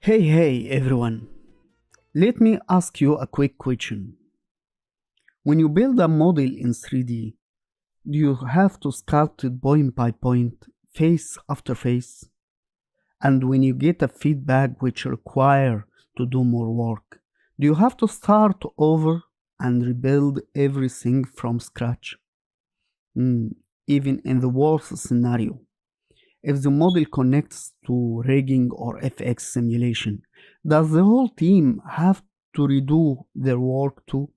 Hey everyone, let me ask you a quick question. When you build a model in 3D, do you have to sculpt it point by point, face after face? And when you get a feedback which require to do more work, do you have to start over and rebuild everything from scratch? Even in the worst scenario. If the model connects to rigging or FX simulation, does the whole team have to redo their work too?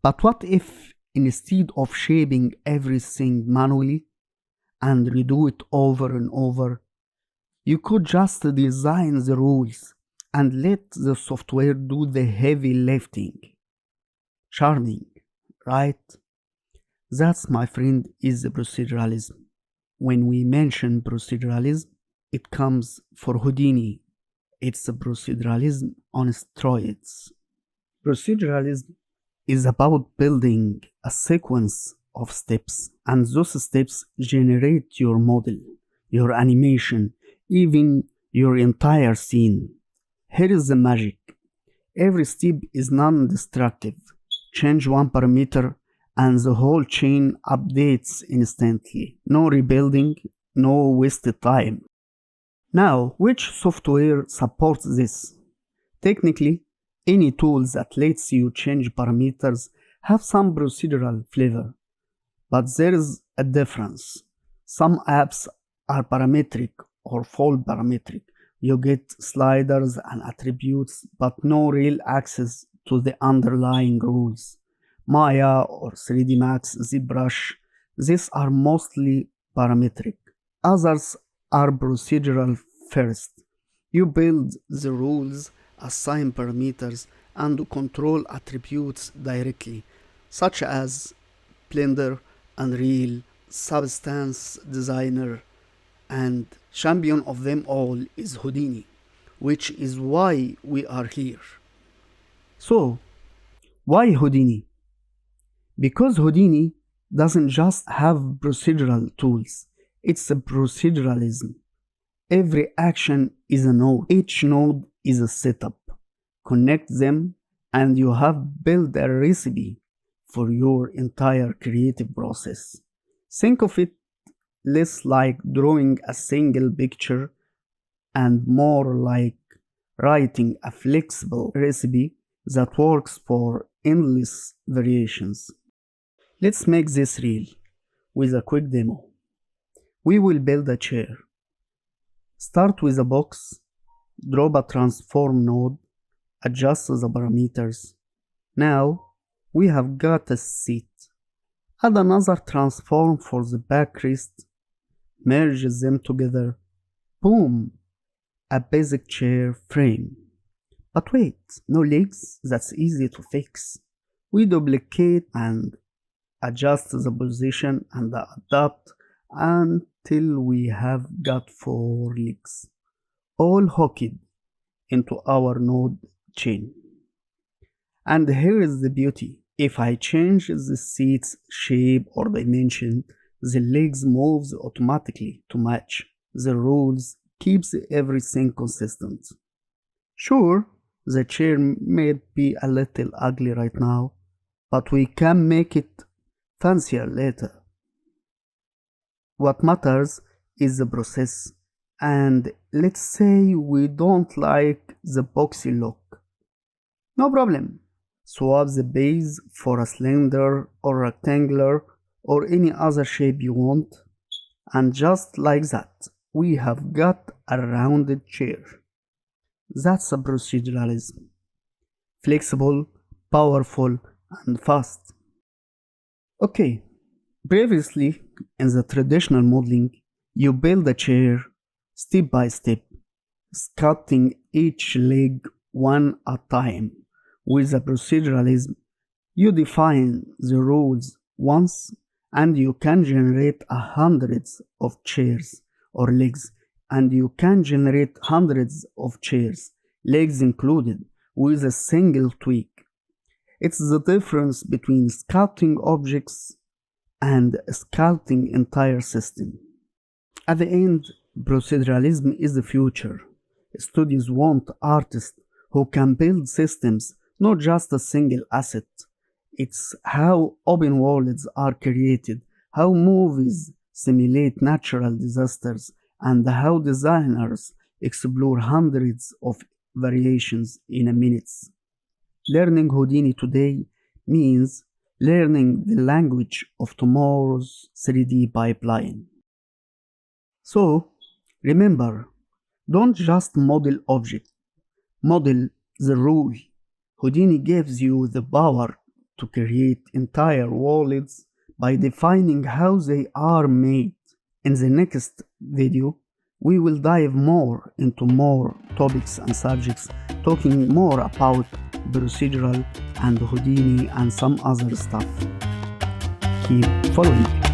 But what if instead of shaping everything manually and redo it over and over, you could just design the rules and let the software do the heavy lifting? Charming, right? That's, my friend, is the proceduralism. When we mention proceduralism, it comes for Houdini. It's a proceduralism on steroids. Proceduralism is about building a sequence of steps, and those steps generate your model, your animation, even your entire scene. Here is the magic. Every step is non-destructive. Change one parameter and the whole chain updates instantly. No rebuilding, no wasted time. Now, which software supports this? Technically, any tools that lets you change parameters have some procedural flavor, but there is a difference. Some apps are parametric or full parametric. You get sliders and attributes, but no real access to the underlying rules. Maya or 3D Max, ZBrush, these are mostly parametric. Others are procedural first. You build the rules, assign parameters, and control attributes directly, such as Blender, Unreal, Substance Designer, and champion of them all is Houdini, which is why we are here. So, why Houdini? Because Houdini doesn't just have procedural tools, it's a proceduralism. Every action is a node, each node is a setup. Connect them and you have built a recipe for your entire creative process. Think of it less like drawing a single picture and more like writing a flexible recipe that works for endless variations. Let's make this real with a quick demo. We will build a chair. Start with a box, drop a transform node, adjust the parameters. Now we have got a seat. Add another transform for the backrest, merge them together. Boom! A basic chair frame. But wait, no legs? That's easy to fix. We duplicate and adjust the position and adapt until we have got 4 legs, all hooked into our node chain. And here is the beauty. If I change the seat's shape or dimension, the legs moves automatically to match. The rules keeps everything consistent. Sure, the chair may be a little ugly right now, but we can make it fancier later. What matters is the process, and let's say we don't like the boxy look. No problem. Swap the base for a cylinder or rectangular or any other shape you want, and just like that, we have got a rounded chair. That's a proceduralism. Flexible, powerful, and fast. Okay, previously in the traditional modeling, you build a chair step by step, sculpting each leg one at a time. With the proceduralism, you define the rules once and you can generate hundreds of chairs or legs, and you can generate hundreds of chairs, legs included, with a single tweak. It's the difference between sculpting objects and sculpting entire system. At the end, proceduralism is the future. Studios want artists who can build systems, not just a single asset. It's how open worlds are created, how movies simulate natural disasters, and how designers explore hundreds of variations in a minute. Learning Houdini today means learning the language of tomorrow's 3D pipeline. So, remember, don't just model objects, model the rule. Houdini gives you the power to create entire worlds by defining how they are made. In the next video, we will dive more into more topics and subjects, talking more about procedural and Houdini and some other stuff. Keep following.